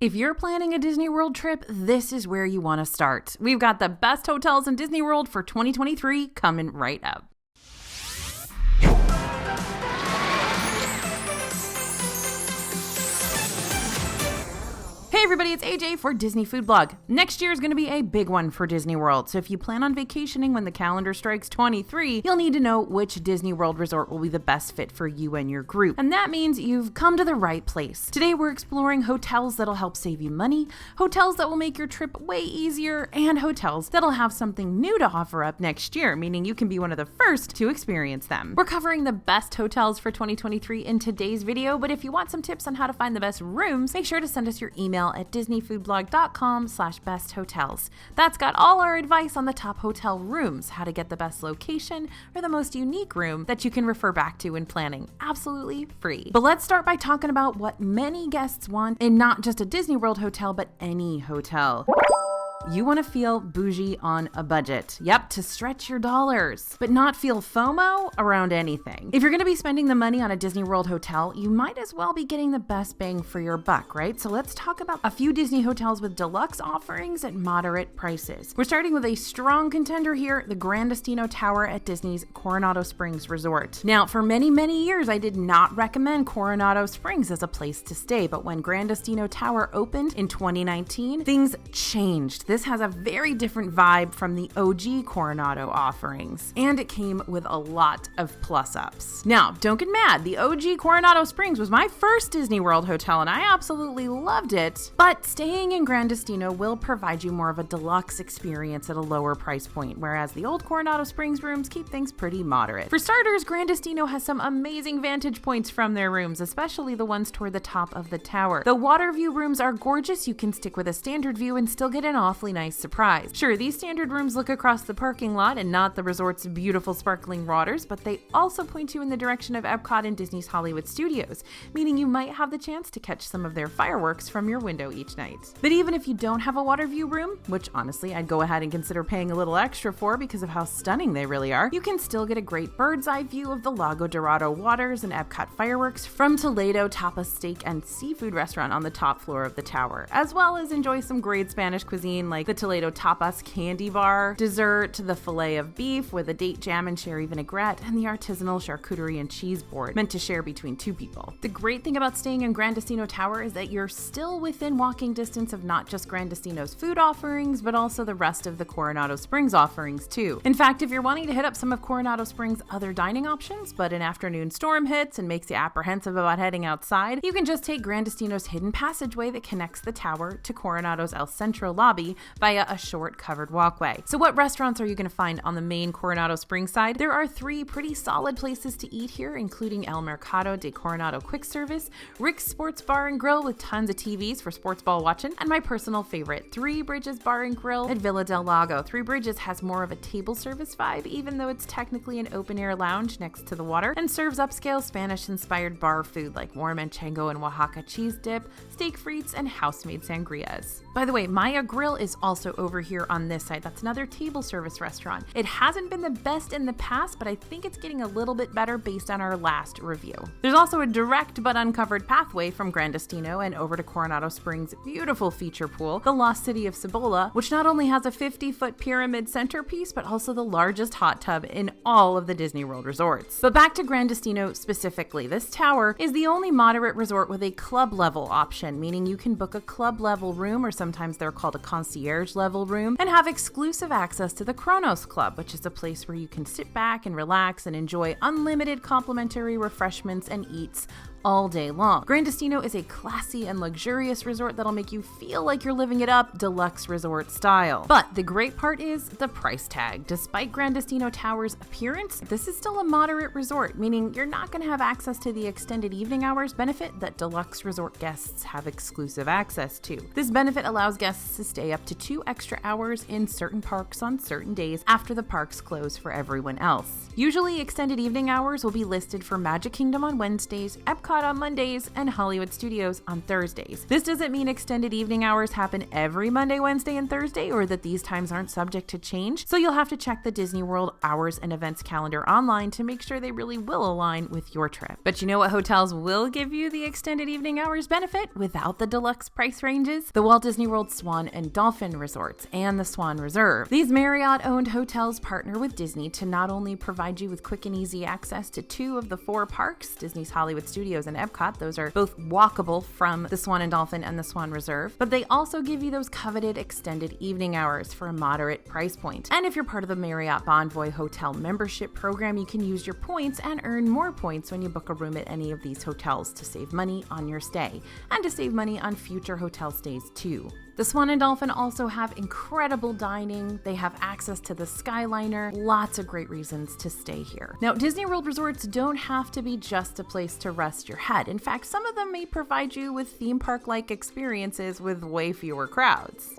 If you're planning a Disney World trip, this is where you want to start. We've got the best hotels in Disney World for 2023 coming right up. Hey everybody, it's AJ for Disney Food Blog. Next year is going to be a big one for Disney World, so if you plan on vacationing when the calendar strikes 23, you'll need to know which Disney World resort will be the best fit for you and your group. And that means you've come to the right place. Today we're exploring hotels that'll help save you money, hotels that will make your trip way easier, and hotels that'll have something new to offer up next year, meaning you can be one of the first to experience them. We're covering the best hotels for 2023 in today's video, but if you want some tips on how to find the best rooms, make sure to send us your email at disneyfoodblog.com/besthotels. That's got all our advice on the top hotel rooms, how to get the best location or the most unique room that you can refer back to when planning, absolutely free. But let's start by talking about what many guests want in not just a Disney World hotel, but any hotel. You want to feel bougie on a budget. Yep, to stretch your dollars, but not feel FOMO around anything. If you're going to be spending the money on a Disney World hotel, you might as well be getting the best bang for your buck, right? So let's talk about a few Disney hotels with deluxe offerings at moderate prices. We're starting with a strong contender here, the Gran Destino Tower at Disney's Coronado Springs Resort. Now, for many, many years, I did not recommend Coronado Springs as a place to stay, but when Gran Destino Tower opened in 2019, things changed. This has a very different vibe from the OG Coronado offerings, and it came with a lot of plus-ups. Now, don't get mad, the OG Coronado Springs was my first Disney World hotel, and I absolutely loved it, but staying in Gran Destino will provide you more of a deluxe experience at a lower price point, whereas the old Coronado Springs rooms keep things pretty moderate. For starters, Gran Destino has some amazing vantage points from their rooms, especially the ones toward the top of the tower. The water view rooms are gorgeous. You can stick with a standard view and still get an awfully nice surprise. Sure, these standard rooms look across the parking lot and not the resort's beautiful sparkling waters, but they also point you in the direction of Epcot and Disney's Hollywood Studios, meaning you might have the chance to catch some of their fireworks from your window each night. But even if you don't have a water view room, which honestly I'd go ahead and consider paying a little extra for because of how stunning they really are, you can still get a great bird's eye view of the Lago Dorado waters and Epcot fireworks from Toledo Tapas Steak and Seafood Restaurant on the top floor of the tower, as well as enjoy some great Spanish cuisine like the Toledo Tapas Candy Bar, dessert, the filet of beef with a date jam and cherry vinaigrette, and the artisanal charcuterie and cheese board, meant to share between two people. The great thing about staying in Gran Destino Tower is that you're still within walking distance of not just Gran Destino's food offerings, but also the rest of the Coronado Springs offerings too. In fact, if you're wanting to hit up some of Coronado Springs' other dining options, but an afternoon storm hits and makes you apprehensive about heading outside, you can just take Gran Destino's hidden passageway that connects the tower to Coronado's El Centro lobby via a short covered walkway. So what restaurants are you going to find on the main Coronado Springs side? There are three pretty solid places to eat here, including El Mercado de Coronado Quick Service, Rick's Sports Bar and Grill with tons of TVs for sports ball watching, and my personal favorite, Three Bridges Bar and Grill at Villa del Lago. Three Bridges has more of a table service vibe, even though it's technically an open-air lounge next to the water, and serves upscale Spanish-inspired bar food like warm manchego and Oaxaca cheese dip, steak frites, and house-made sangrias. By the way, Maya Grill is also over here on this side. That's another table service restaurant. It hasn't been the best in the past, but I think it's getting a little bit better based on our last review. There's also a direct but uncovered pathway from Gran Destino and over to Coronado Springs' beautiful feature pool, the Lost City of Cibola, which not only has a 50-foot pyramid centerpiece, but also the largest hot tub in all of the Disney World resorts. But back to Gran Destino specifically, this tower is the only moderate resort with a club level option, meaning you can book a club level room, or sometimes they're called a concierge level room, and have exclusive access to the Kronos Club, which is a place where you can sit back and relax and enjoy unlimited complimentary refreshments and eats all day long. Gran Destino is a classy and luxurious resort that'll make you feel like you're living it up, deluxe resort style. But the great part is the price tag. Despite Gran Destino Tower's appearance, this is still a moderate resort, meaning you're not going to have access to the extended evening hours benefit that deluxe resort guests have exclusive access to. This benefit allows guests to stay up to 2 extra hours in certain parks on certain days after the parks close for everyone else. Usually, extended evening hours will be listed for Magic Kingdom on Wednesdays, Epcot Epcot on Mondays and Hollywood Studios on Thursdays. This doesn't mean extended evening hours happen every Monday, Wednesday, and Thursday, or that these times aren't subject to change, so you'll have to check the Disney World hours and events calendar online to make sure they really will align with your trip. But you know what hotels will give you the extended evening hours benefit without the deluxe price ranges? The Walt Disney World Swan and Dolphin Resorts and the Swan Reserve. These Marriott-owned hotels partner with Disney to not only provide you with quick and easy access to 2 of the 4 parks, Disney's Hollywood Studios and Epcot. Those are both walkable from the Swan and Dolphin and the Swan Reserve, but they also give you those coveted extended evening hours for a moderate price point. And if you're part of the Marriott Bonvoy Hotel membership program, you can use your points and earn more points when you book a room at any of these hotels to save money on your stay and to save money on future hotel stays too. The Swan and Dolphin also have incredible dining, they have access to the Skyliner, lots of great reasons to stay here. Now, Disney World resorts don't have to be just a place to rest your head. In fact, some of them may provide you with theme park-like experiences with way fewer crowds.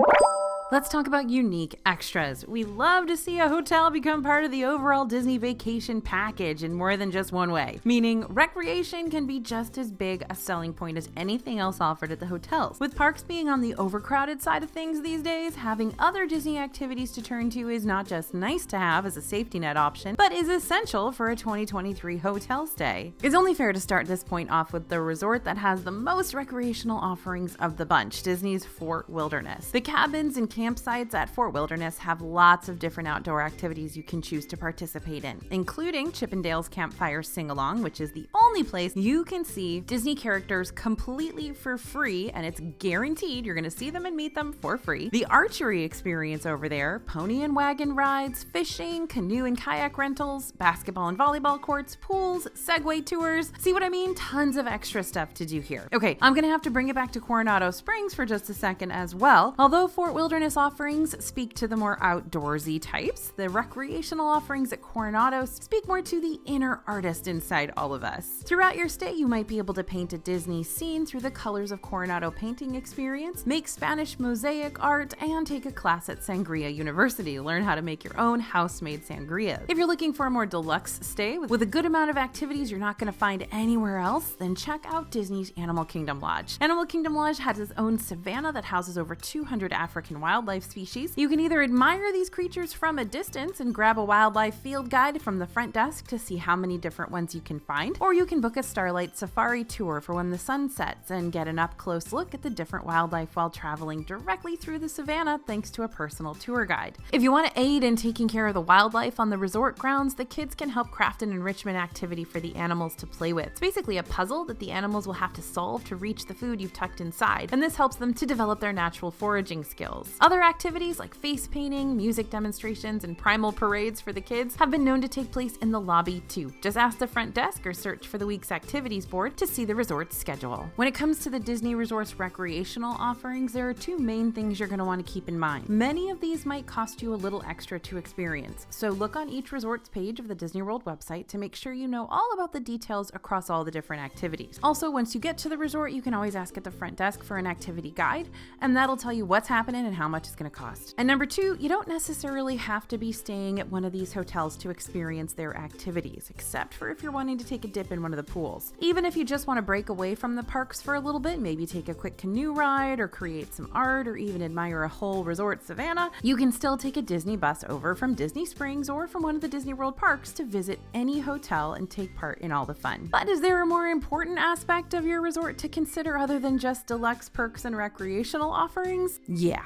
Let's talk about unique extras. We love to see a hotel become part of the overall Disney vacation package in more than just one way, meaning recreation can be just as big a selling point as anything else offered at the hotels. With parks being on the overcrowded side of things these days, having other Disney activities to turn to is not just nice to have as a safety net option, but is essential for a 2023 hotel stay. It's only fair to start this point off with the resort that has the most recreational offerings of the bunch, Disney's Fort Wilderness. The cabins and campsites at Fort Wilderness have lots of different outdoor activities you can choose to participate in, including Chippendale's Campfire Sing-Along, which is the only place you can see Disney characters completely for free, and it's guaranteed you're going to see them and meet them for free. The archery experience over there, pony and wagon rides, fishing, canoe and kayak rentals, basketball and volleyball courts, pools, Segway tours. See what I mean? Tons of extra stuff to do here. Okay, I'm going to have to bring it back to Coronado Springs for just a second as well. Although Fort Wilderness offerings speak to the more outdoorsy types, the recreational offerings at Coronado speak more to the inner artist inside all of us. Throughout your stay, you might be able to paint a Disney scene through the colors of Coronado painting experience, make Spanish mosaic art, and take a class at Sangria University to learn how to make your own house-made sangria. If you're looking for a more deluxe stay with a good amount of activities you're not going to find anywhere else, then check out Disney's Animal Kingdom Lodge. Animal Kingdom Lodge has its own savannah that houses over 200 African wildlife species. You can either admire these creatures from a distance and grab a wildlife field guide from the front desk to see how many different ones you can find, or you can book a Starlight Safari tour for when the sun sets and get an up-close look at the different wildlife while traveling directly through the savannah thanks to a personal tour guide. If you want to aid in taking care of the wildlife on the resort grounds, the kids can help craft an enrichment activity for the animals to play with. It's basically a puzzle that the animals will have to solve to reach the food you've tucked inside, and this helps them to develop their natural foraging skills. Other activities like face painting, music demonstrations, and primal parades for the kids have been known to take place in the lobby too. Just ask the front desk or search for the week's activities board to see the resort's schedule. When it comes to the Disney Resort's recreational offerings, there are 2 main things you're going to want to keep in mind. Many of these might cost you a little extra to experience, so look on each resort's page of the Disney World website to make sure you know all about the details across all the different activities. Also, once you get to the resort, you can always ask at the front desk for an activity guide, and that'll tell you what's happening and how much it's going to cost. And number 2, you don't necessarily have to be staying at one of these hotels to experience their activities, except for if you're wanting to take a dip in one of the pools. Even if you just want to break away from the parks for a little bit, maybe take a quick canoe ride or create some art or even admire a whole resort savannah, you can still take a Disney bus over from Disney Springs or from one of the Disney World parks to visit any hotel and take part in all the fun. But is there a more important aspect of your resort to consider other than just deluxe perks and recreational offerings? Yeah.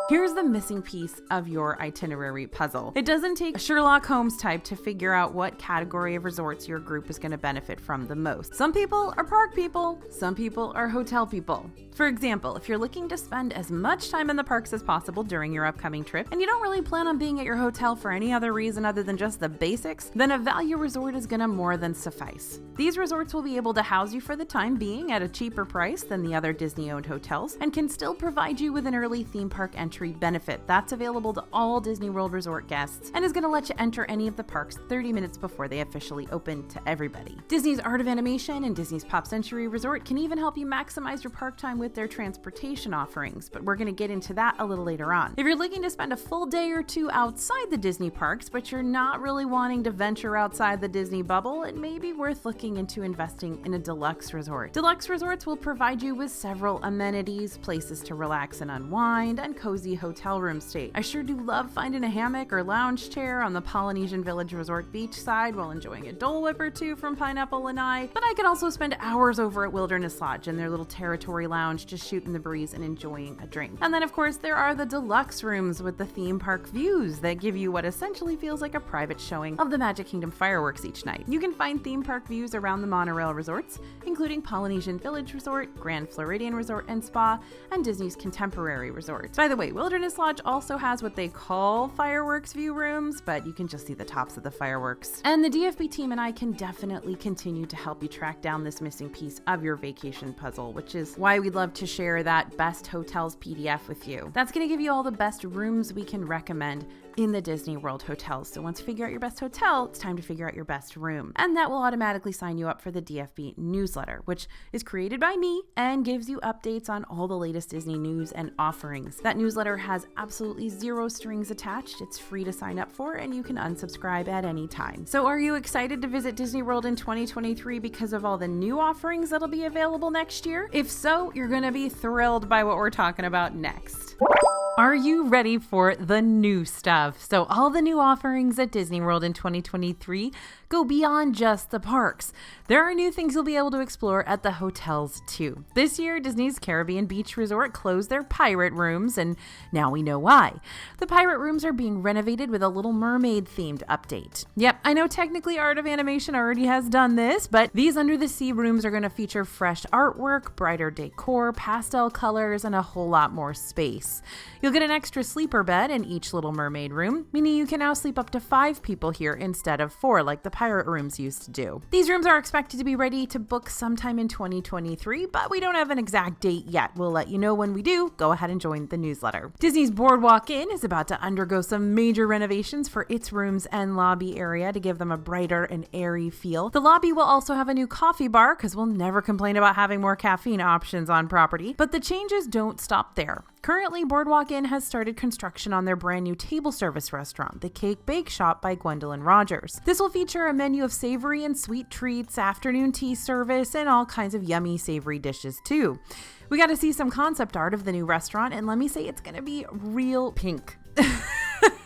Here's the missing piece of your itinerary puzzle. It doesn't take a Sherlock Holmes type to figure out what category of resorts your group is going to benefit from the most. Some people are park people, some people are hotel people. For example, if you're looking to spend as much time in the parks as possible during your upcoming trip, and you don't really plan on being at your hotel for any other reason other than just the basics, then a value resort is going to more than suffice. These resorts will be able to house you for the time being at a cheaper price than the other Disney-owned hotels, and can still provide you with an early theme park entry complimentary benefit that's available to all Disney World Resort guests and is going to let you enter any of the parks 30 minutes before they officially open to everybody. Disney's Art of Animation and Disney's Pop Century Resort can even help you maximize your park time with their transportation offerings, but we're going to get into that a little later on. If you're looking to spend a full day or two outside the Disney parks, but you're not really wanting to venture outside the Disney bubble, it may be worth looking into investing in a deluxe resort. Deluxe resorts will provide you with several amenities, places to relax and unwind, and cozy hotel room stay. I sure do love finding a hammock or lounge chair on the Polynesian Village Resort beachside while enjoying a Dole Whip or two from Pineapple Lanai, but I could also spend hours over at Wilderness Lodge in their little territory lounge just shooting the breeze and enjoying a drink. And then of course there are the deluxe rooms with the theme park views that give you what essentially feels like a private showing of the Magic Kingdom fireworks each night. You can find theme park views around the monorail resorts, including Polynesian Village Resort, Grand Floridian Resort and Spa, and Disney's Contemporary Resort. By the way, Wilderness Lodge also has what they call fireworks view rooms, but you can just see the tops of the fireworks. And the DFB team and I can definitely continue to help you track down this missing piece of your vacation puzzle, which is why we'd love to share that Best Hotels PDF with you. That's going to give you all the best rooms we can recommend in the Disney World hotels. So once you figure out your best hotel, it's time to figure out your best room. And that will automatically sign you up for the DFB newsletter, which is created by me and gives you updates on all the latest Disney news and offerings. That newsletter has absolutely zero strings attached. It's free to sign up for, and you can unsubscribe at any time. So are you excited to visit Disney World in 2023 because of all the new offerings that'll be available next year? If so, you're going to be thrilled by what we're talking about next. Are you ready for the new stuff? So all the new offerings at Disney World in 2023 go beyond just the parks. There are new things you'll be able to explore at the hotels too. This year, Disney's Caribbean Beach Resort closed their pirate rooms, and now we know why. The pirate rooms are being renovated with a Little Mermaid themed update. Yep, I know technically Art of Animation already has done this, but these under the sea rooms are going to feature fresh artwork, brighter decor, pastel colors, and a whole lot more space. You'll get an extra sleeper bed in each Little Mermaid room, meaning you can now sleep up to 5 people here instead of 4 like the pirate rooms used to do. These rooms are expected to be ready to book sometime in 2023, but we don't have an exact date yet. We'll let you know when we do. Go ahead and join the newsletter. Disney's Boardwalk Inn is about to undergo some major renovations for its rooms and lobby area to give them a brighter and airy feel. The lobby will also have a new coffee bar, because we'll never complain about having more caffeine options on property, but the changes don't stop there. Currently, Boardwalk Inn has started construction on their brand new table service restaurant, the Cake Bake Shop by Gwendolyn Rogers. This will feature a menu of savory and sweet treats, afternoon tea service, and all kinds of yummy savory dishes too. We got to see some concept art of the new restaurant, and let me say it's going to be real pink.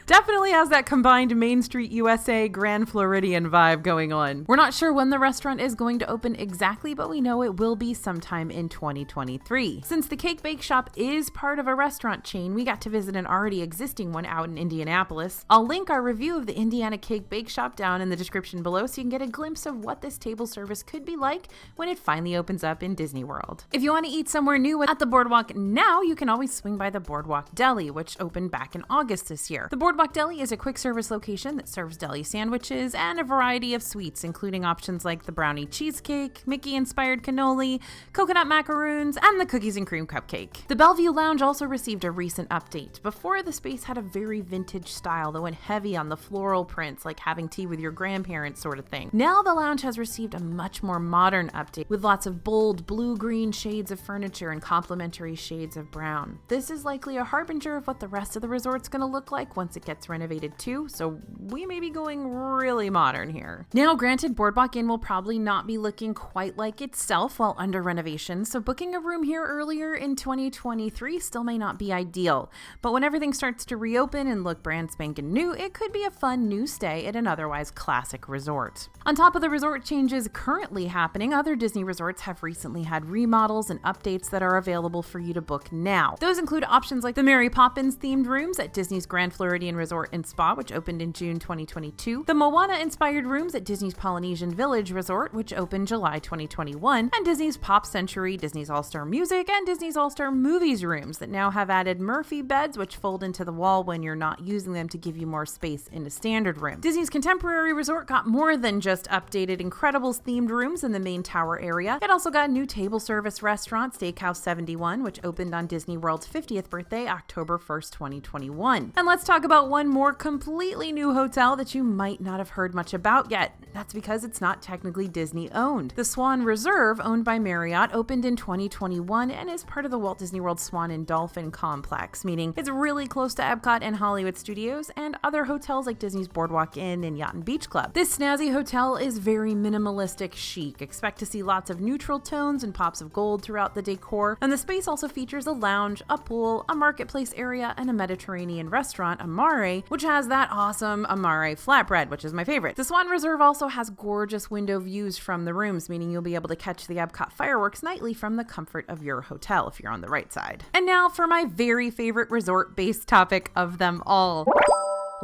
Definitely has that combined Main Street USA Grand Floridian vibe going on. We're not sure when the restaurant is going to open exactly, but we know it will be sometime in 2023. Since the Cake Bake Shop is part of a restaurant chain, we got to visit an already existing one out in Indianapolis. I'll link our review of the Indiana Cake Bake Shop down in the description below so you can get a glimpse of what this table service could be like when it finally opens up in Disney World. If you want to eat somewhere new at the Boardwalk now, you can always swing by the Boardwalk Deli, which opened back in August this year. The Boardwalk Deli is a quick service location that serves deli sandwiches and a variety of sweets, including options like the brownie cheesecake, Mickey-inspired cannoli, coconut macaroons, and the cookies and cream cupcake. The Bellevue Lounge also received a recent update. Before, the space had a very vintage style that went heavy on the floral prints, like having tea with your grandparents sort of thing. Now the lounge has received a much more modern update with lots of bold blue-green shades of furniture and complementary shades of brown. This is likely a harbinger of what the rest of the resort's going to look like once it gets renovated too, so we may be going really modern here. Now, granted, Boardwalk Inn will probably not be looking quite like itself while under renovation, so booking a room here earlier in 2023 still may not be ideal. But when everything starts to reopen and look brand spanking new, it could be a fun new stay at an otherwise classic resort. On top of the resort changes currently happening, other Disney resorts have recently had remodels and updates that are available for you to book now. Those include options like the Mary Poppins themed rooms at Disney's Grand Floridian Caribbean Resort and Spa, which opened in June 2022, the Moana-inspired rooms at Disney's Polynesian Village Resort, which opened July 2021, and Disney's Pop Century, Disney's All-Star Music, and Disney's All-Star Movies rooms that now have added Murphy beds, which fold into the wall when you're not using them to give you more space in a standard room. Disney's Contemporary Resort got more than just updated Incredibles-themed rooms in the main tower area. It also got a new table service restaurant, Steakhouse 71, which opened on Disney World's 50th birthday, October 1st, 2021. And let's talk about one more completely new hotel that you might not have heard much about yet. That's because it's not technically Disney-owned. The Swan Reserve, owned by Marriott, opened in 2021 and is part of the Walt Disney World Swan and Dolphin Complex, meaning it's really close to Epcot and Hollywood Studios and other hotels like Disney's Boardwalk Inn and Yacht and Beach Club. This snazzy hotel is very minimalistic chic. Expect to see lots of neutral tones and pops of gold throughout the decor, and the space also features a lounge, a pool, a marketplace area, and a Mediterranean restaurant, Amare, which has that awesome Amare flatbread, which is my favorite. The Swan Reserve also has gorgeous window views from the rooms, meaning you'll be able to catch the Epcot fireworks nightly from the comfort of your hotel if you're on the right side. And now for my very favorite resort-based topic of them all.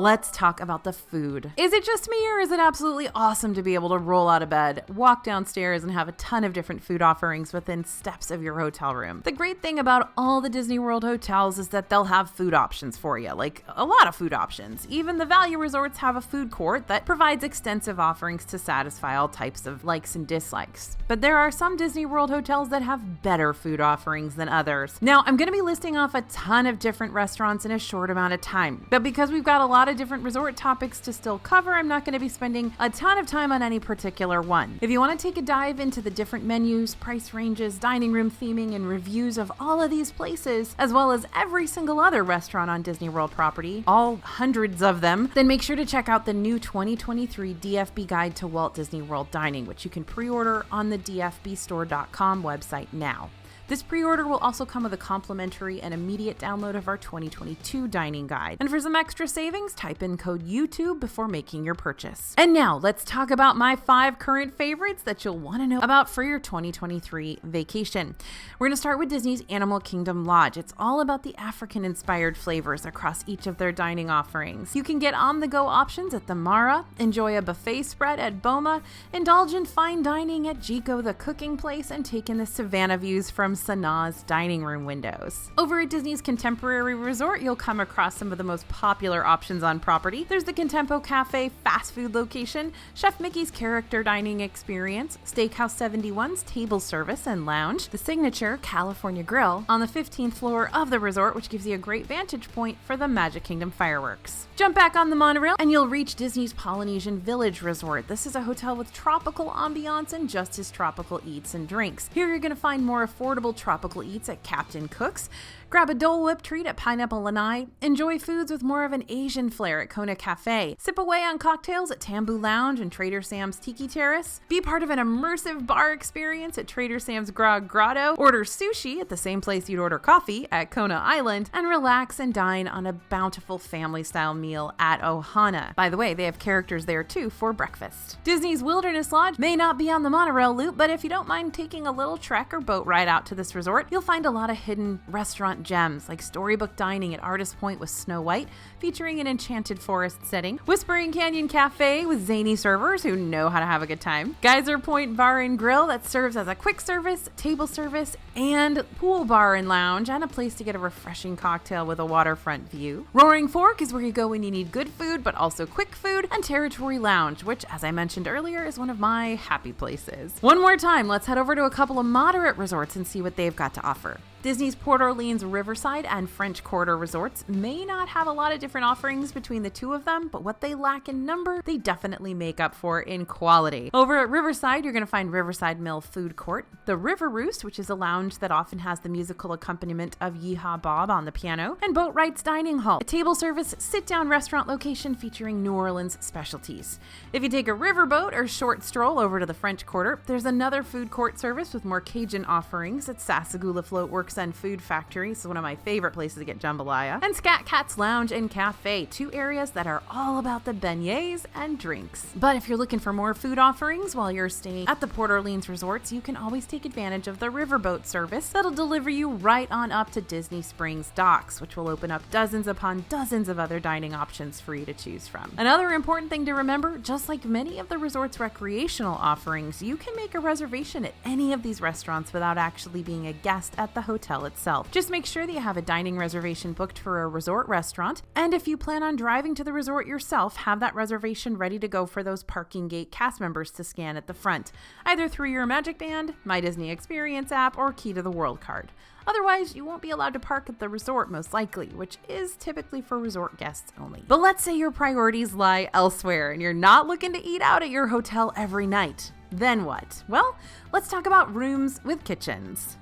Let's talk about the food. Is it just me, or is it absolutely awesome to be able to roll out of bed, walk downstairs, and have a ton of different food offerings within steps of your hotel room? The great thing about all the Disney World hotels is that they'll have food options for you, like a lot of food options. Even the value resorts have a food court that provides extensive offerings to satisfy all types of likes and dislikes. But there are some Disney World hotels that have better food offerings than others. Now, I'm going to be listing off a ton of different restaurants in a short amount of time, but because we've got a lot of different resort topics to still cover, I'm not going to be spending a ton of time on any particular one. If you want to take a dive into the different menus, price ranges, dining room theming, and reviews of all of these places, as well as every single other restaurant on Disney World property, all hundreds of them, then make sure to check out the new 2023 DFB Guide to Walt Disney World Dining, which you can pre-order on the dfbstore.com website now. This pre-order will also come with a complimentary and immediate download of our 2022 dining guide. And for some extra savings, type in code YouTube before making your purchase. And now let's talk about my 5 current favorites that you'll want to know about for your 2023 vacation. We're going to start with Disney's Animal Kingdom Lodge. It's all about the African-inspired flavors across each of their dining offerings. You can get on-the-go options at the Mara, enjoy a buffet spread at Boma, indulge in fine dining at Jiko the Cooking Place, and take in the Savannah views from Sanaa's dining room windows. Over at Disney's Contemporary Resort, you'll come across some of the most popular options on property. There's the Contempo Cafe fast food location, Chef Mickey's character dining experience, Steakhouse 71's table service and lounge, the signature California Grill on the 15th floor of the resort, which gives you a great vantage point for the Magic Kingdom fireworks. Jump back on the monorail and you'll reach Disney's Polynesian Village Resort. This is a hotel with tropical ambiance and just as tropical eats and drinks. Here you're going to find more affordable tropical eats at Captain Cook's, grab a Dole Whip treat at Pineapple Lanai, enjoy foods with more of an Asian flair at Kona Cafe, sip away on cocktails at Tambu Lounge and Trader Sam's Tiki Terrace, be part of an immersive bar experience at Trader Sam's Grog Grotto, order sushi at the same place you'd order coffee at Kona Island, and relax and dine on a bountiful family-style meal at Ohana. By the way, they have characters there too for breakfast. Disney's Wilderness Lodge may not be on the monorail loop, but if you don't mind taking a little trek or boat ride out to this resort, you'll find a lot of hidden restaurant gems like storybook dining at Artist Point with Snow White, featuring an enchanted forest setting, Whispering Canyon Cafe with zany servers who know how to have a good time, Geyser Point Bar and Grill that serves as a quick service, table service, and pool bar and lounge, and a place to get a refreshing cocktail with a waterfront view. Roaring Fork is where you go when you need good food but also quick food, and Territory Lounge, which, as I mentioned earlier, is one of my happy places. One more time, let's head over to a couple of moderate resorts and see what they've got to offer. Disney's Port Orleans Riverside and French Quarter resorts may not have a lot of different offerings between the two of them, but what they lack in number, they definitely make up for in quality. Over at Riverside, you're going to find Riverside Mill Food Court, the River Roost, which is a lounge that often has the musical accompaniment of Yeehaw Bob on the piano, and Boat Wright's Dining Hall, a table service sit-down restaurant location featuring New Orleans specialties. If you take a riverboat or short stroll over to the French Quarter, there's another food court service with more Cajun offerings at Sassagoula Float Works Forks and Food Factory, so one of my favorite places to get jambalaya, and Scat Cat's Lounge and Cafe, 2 areas that are all about the beignets and drinks. But if you're looking for more food offerings while you're staying at the Port Orleans resorts, you can always take advantage of the riverboat service that'll deliver you right on up to Disney Springs docks, which will open up dozens upon dozens of other dining options for you to choose from. Another important thing to remember, just like many of the resort's recreational offerings, you can make a reservation at any of these restaurants without actually being a guest at the hotel itself. Just make sure that you have a dining reservation booked for a resort restaurant, and if you plan on driving to the resort yourself, have that reservation ready to go for those parking gate cast members to scan at the front, either through your Magic Band, My Disney Experience app, or Key to the World card. Otherwise, you won't be allowed to park at the resort most likely, which is typically for resort guests only. But let's say your priorities lie elsewhere and you're not looking to eat out at your hotel every night. Then what? Well, let's talk about rooms with kitchens.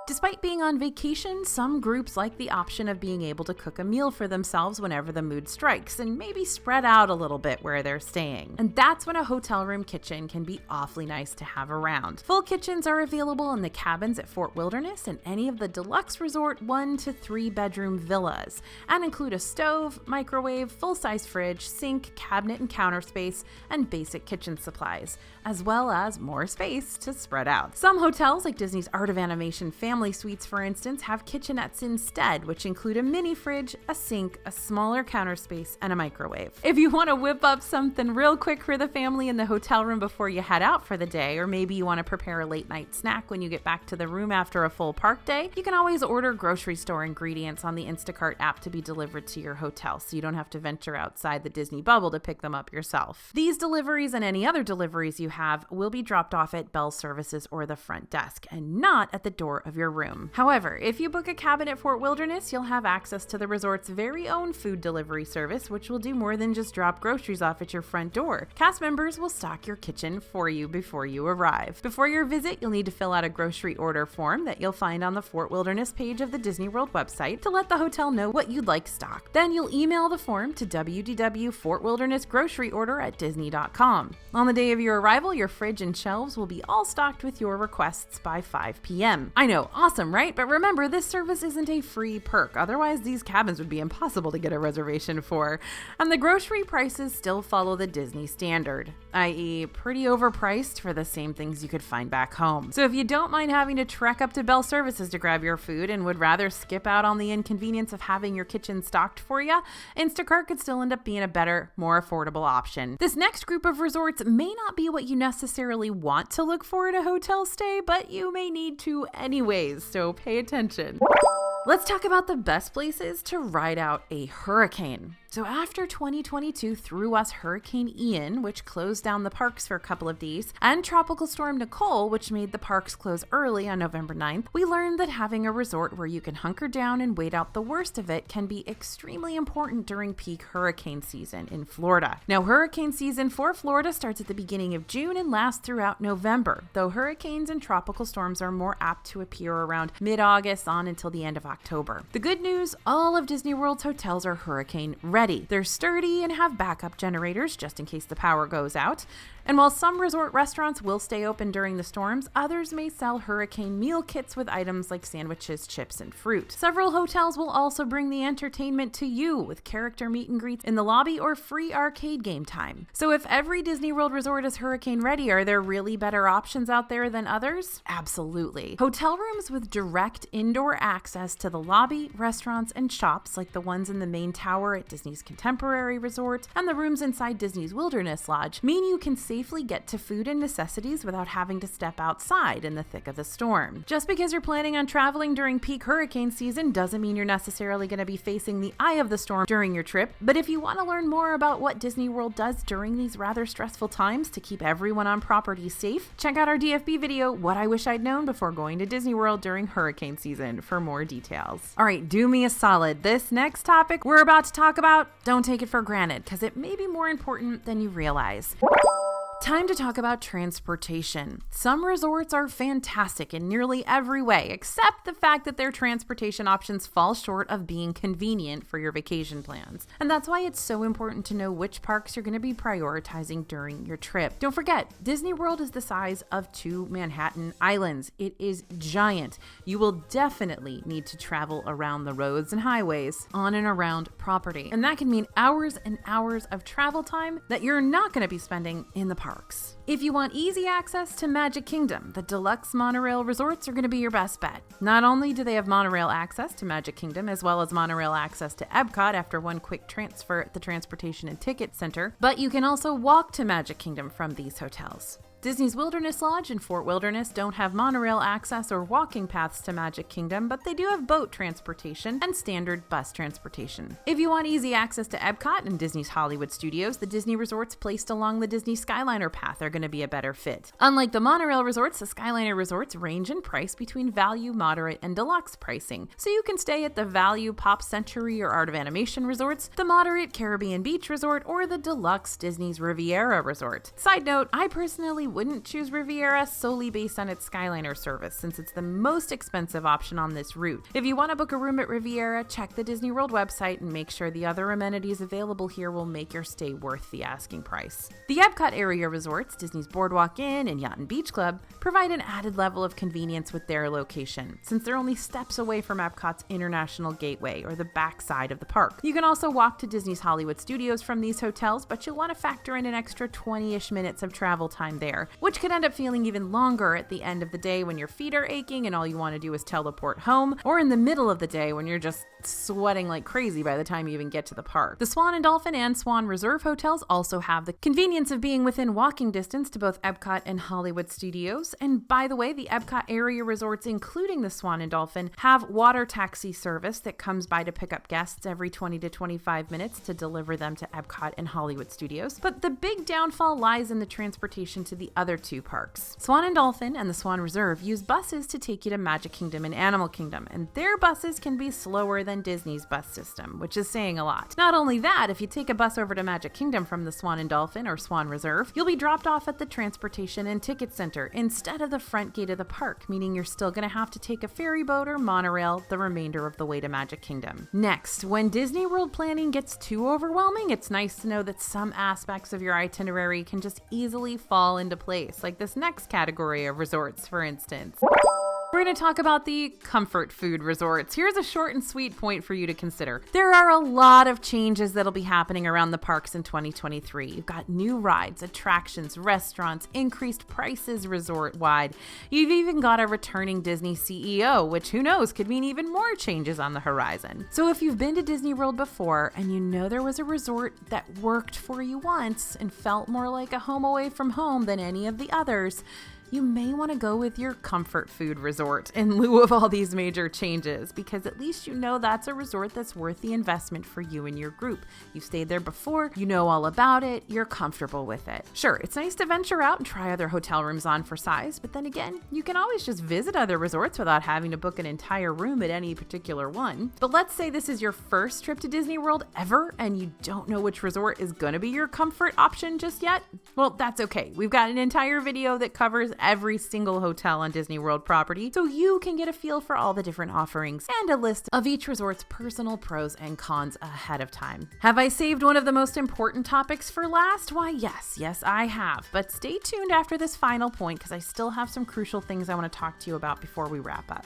Despite being on vacation, some groups like the option of being able to cook a meal for themselves whenever the mood strikes and maybe spread out a little bit where they're staying. And that's when a hotel room kitchen can be awfully nice to have around. Full kitchens are available in the cabins at Fort Wilderness and any of the deluxe resort 1 to 3 bedroom villas, and include a stove, microwave, full-size fridge, sink, cabinet and counter space, and basic kitchen supplies, as well as more space to spread out. Some hotels, like Disney's Art of Animation Family Suites, for instance, have kitchenettes instead, which include a mini fridge, a sink, a smaller counter space, and a microwave. If you want to whip up something real quick for the family in the hotel room before you head out for the day, or maybe you want to prepare a late night snack when you get back to the room after a full park day, you can always order grocery store ingredients on the Instacart app to be delivered to your hotel, so you don't have to venture outside the Disney bubble to pick them up yourself. These deliveries and any other deliveries you have will be dropped off at Bell Services or the front desk, and not at the door of your room. However, if you book a cabin at Fort Wilderness, you'll have access to the resort's very own food delivery service, which will do more than just drop groceries off at your front door. Cast members will stock your kitchen for you before you arrive. Before your visit, you'll need to fill out a grocery order form that you'll find on the Fort Wilderness page of the Disney World website to let the hotel know what you'd like stocked. Then you'll email the form to www.fortwildernessgroceryorder@disney.com. On the day of your arrival, your fridge and shelves will be all stocked with your requests by 5 p.m. I know, awesome, right? But remember, this service isn't a free perk. Otherwise, these cabins would be impossible to get a reservation for. And the grocery prices still follow the Disney standard, i.e. pretty overpriced for the same things you could find back home. So if you don't mind having to trek up to Bell Services to grab your food and would rather skip out on the inconvenience of having your kitchen stocked for you, Instacart could still end up being a better, more affordable option. This next group of resorts may not be what you necessarily want to look for at a hotel stay, but you may need to anyways, so pay attention. Let's talk about the best places to ride out a hurricane. So after 2022 threw us Hurricane Ian, which closed down the parks for a couple of days, and Tropical Storm Nicole, which made the parks close early on November 9th, we learned that having a resort where you can hunker down and wait out the worst of it can be extremely important during peak hurricane season in Florida. Now, hurricane season for Florida starts at the beginning of June and lasts throughout November, though hurricanes and tropical storms are more apt to appear around mid-August on until the end of October. The good news, all of Disney World's hotels are hurricane ready. They're sturdy and have backup generators just in case the power goes out. And while some resort restaurants will stay open during the storms, others may sell hurricane meal kits with items like sandwiches, chips, and fruit. Several hotels will also bring the entertainment to you with character meet and greets in the lobby or free arcade game time. So if every Disney World resort is hurricane ready, are there really better options out there than others? Absolutely. Hotel rooms with direct indoor access to the lobby, restaurants, and shops like the ones in the main tower at Disney's Contemporary Resort and the rooms inside Disney's Wilderness Lodge mean you can safely get to food and necessities without having to step outside in the thick of the storm. Just because you're planning on traveling during peak hurricane season doesn't mean you're necessarily going to be facing the eye of the storm during your trip, but if you want to learn more about what Disney World does during these rather stressful times to keep everyone on property safe, check out our DFB video, What I Wish I'd Known Before Going to Disney World During Hurricane Season, for more details. All right, do me a solid. This next topic we're about to talk about, don't take it for granted, because it may be more important than you realize. Time to talk about transportation. Some resorts are fantastic in nearly every way, except the fact that their transportation options fall short of being convenient for your vacation plans. And that's why it's so important to know which parks you're going to be prioritizing during your trip. Don't forget, Disney World is the size of 2 Manhattan islands. It is giant. You will definitely need to travel around the roads and highways on and around property. And that can mean hours and hours of travel time that you're not going to be spending in the parks. If you want easy access to Magic Kingdom, the deluxe monorail resorts are going to be your best bet. Not only do they have monorail access to Magic Kingdom, as well as monorail access to Epcot after one quick transfer at the Transportation and Ticket Center, but you can also walk to Magic Kingdom from these hotels. Disney's Wilderness Lodge and Fort Wilderness don't have monorail access or walking paths to Magic Kingdom, but they do have boat transportation and standard bus transportation. If you want easy access to Epcot and Disney's Hollywood Studios, the Disney resorts placed along the Disney Skyliner path are going to be a better fit. Unlike the monorail resorts, the Skyliner resorts range in price between value, moderate, and deluxe pricing, so you can stay at the value Pop Century or Art of Animation resorts, the moderate Caribbean Beach Resort, or the deluxe Disney's Riviera Resort. Side note, I personally wouldn't choose Riviera solely based on its Skyliner service, since it's the most expensive option on this route. If you want to book a room at Riviera, check the Disney World website and make sure the other amenities available here will make your stay worth the asking price. The Epcot area resorts, Disney's Boardwalk Inn and Yacht and Beach Club, provide an added level of convenience with their location, since they're only steps away from Epcot's International Gateway, or the backside of the park. You can also walk to Disney's Hollywood Studios from these hotels, but you'll want to factor in an extra 20-ish minutes of travel time there, which could end up feeling even longer at the end of the day when your feet are aching and all you want to do is teleport home, or in the middle of the day when you're just sweating like crazy by the time you even get to the park. The Swan and Dolphin and Swan Reserve hotels also have the convenience of being within walking distance to both Epcot and Hollywood Studios. And by the way, the Epcot area resorts, including the Swan and Dolphin, have water taxi service that comes by to pick up guests every 20 to 25 minutes to deliver them to Epcot and Hollywood Studios. But the big downfall lies in the transportation to the other two parks. Swan and Dolphin and the Swan Reserve use buses to take you to Magic Kingdom and Animal Kingdom, and their buses can be slower than Disney's bus system, which is saying a lot. Not only that, if you take a bus over to Magic Kingdom from the Swan and Dolphin or Swan Reserve, you'll be dropped off at the Transportation and Ticket Center instead of the front gate of the park, meaning you're still going to have to take a ferry boat or monorail the remainder of the way to Magic Kingdom. Next, when Disney World planning gets too overwhelming, it's nice to know that some aspects of your itinerary can just easily fall into place, like this next category of resorts, for instance. We're going to talk about the comfort food resorts. Here's a short and sweet point for you to consider. There are a lot of changes that'll be happening around the parks in 2023. You've got new rides, attractions, restaurants, increased prices resort-wide. You've even got a returning Disney CEO, which who knows could mean even more changes on the horizon. So if you've been to Disney World before and you know there was a resort that worked for you once and felt more like a home away from home than any of the others, you may want to go with your comfort food resort in lieu of all these major changes, because at least you know that's a resort that's worth the investment for you and your group. You've stayed there before, you know all about it, you're comfortable with it. Sure, it's nice to venture out and try other hotel rooms on for size, but then again, you can always just visit other resorts without having to book an entire room at any particular one. But let's say this is your first trip to Disney World ever and you don't know which resort is going to be your comfort option just yet. Well, that's okay. We've got an entire video that covers every single hotel on Disney World property, so you can get a feel for all the different offerings and a list of each resort's personal pros and cons ahead of time. Have I saved one of the most important topics for last? Why, yes, I have. But stay tuned after this final point, because I still have some crucial things I want to talk to you about before we wrap up.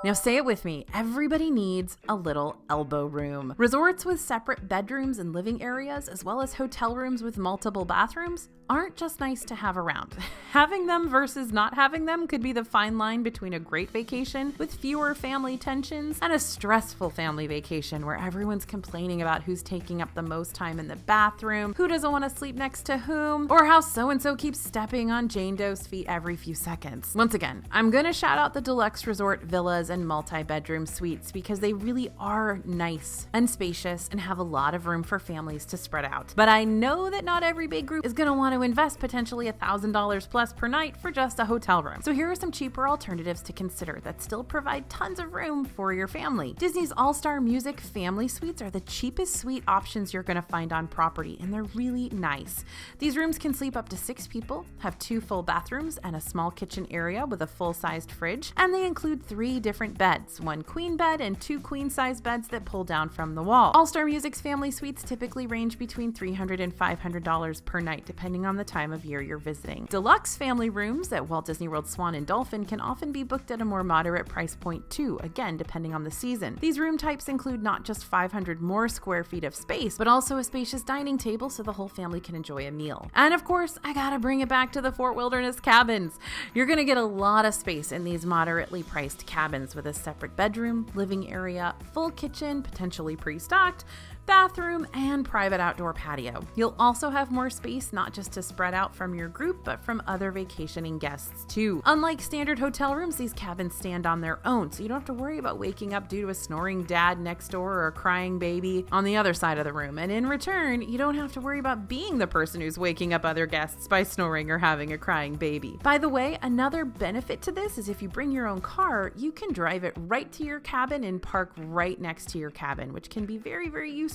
Now say it with me, everybody needs a little elbow room. Resorts with separate bedrooms and living areas, as well as hotel rooms with multiple bathrooms, aren't just nice to have around. Having them versus not having them could be the fine line between a great vacation with fewer family tensions and a stressful family vacation where everyone's complaining about who's taking up the most time in the bathroom, who doesn't want to sleep next to whom, or how so-and-so keeps stepping on Jane Doe's feet every few seconds. Once again, I'm going to shout out the deluxe resort villas and multi-bedroom suites because they really are nice and spacious and have a lot of room for families to spread out. But I know that not every big group is going to want to invest potentially $1,000 plus per night for just a hotel room. So here are some cheaper alternatives to consider that still provide tons of room for your family. Disney's All-Star Music Family Suites are the cheapest suite options you're going to find on property, and they're really nice. These rooms can sleep up to 6 people, have 2 full bathrooms and a small kitchen area with a full-sized fridge, and they include 3 different beds, 1 queen bed and 2 queen-size beds that pull down from the wall. All-Star Music's family suites typically range between $300 and $500 per night, depending on the time of year you're visiting. Deluxe family rooms at Walt Disney World Swan and Dolphin can often be booked at a more moderate price point too, again depending on the season. These room types include not just 500 more square feet of space, but also a spacious dining table so the whole family can enjoy a meal. And of course, I gotta bring it back to the Fort Wilderness cabins. You're gonna get a lot of space in these moderately priced cabins with a separate bedroom, living area, full kitchen, potentially pre-stocked, bathroom, and private outdoor patio. You'll also have more space not just to spread out from your group, but from other vacationing guests too. Unlike standard hotel rooms, these cabins stand on their own, so you don't have to worry about waking up due to a snoring dad next door or a crying baby on the other side of the room. And in return, you don't have to worry about being the person who's waking up other guests by snoring or having a crying baby. By the way, another benefit to this is if you bring your own car, you can drive it right to your cabin and park right next to your cabin, which can be very, very useful.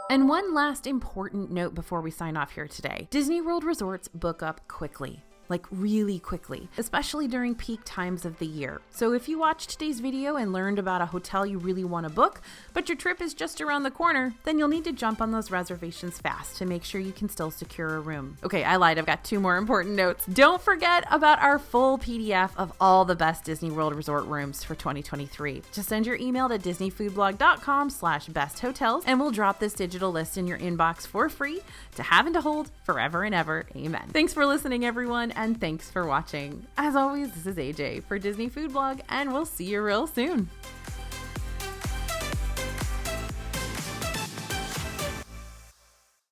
And one last important note before we sign off here today. Disney World resorts book up quickly. Like really quickly, especially during peak times of the year. So if you watched today's video and learned about a hotel you really want to book, but your trip is just around the corner, then you'll need to jump on those reservations fast to make sure you can still secure a room. Okay, I lied. I've got 2 more important notes. Don't forget about our full PDF of all the best Disney World resort rooms for 2023. Just send your email to disneyfoodblog.com/besthotels and we'll drop this digital list in your inbox for free to have and to hold forever and ever. Amen. Thanks for listening, everyone, and thanks for watching. As always, this is AJ for Disney Food Blog, and we'll see you real soon.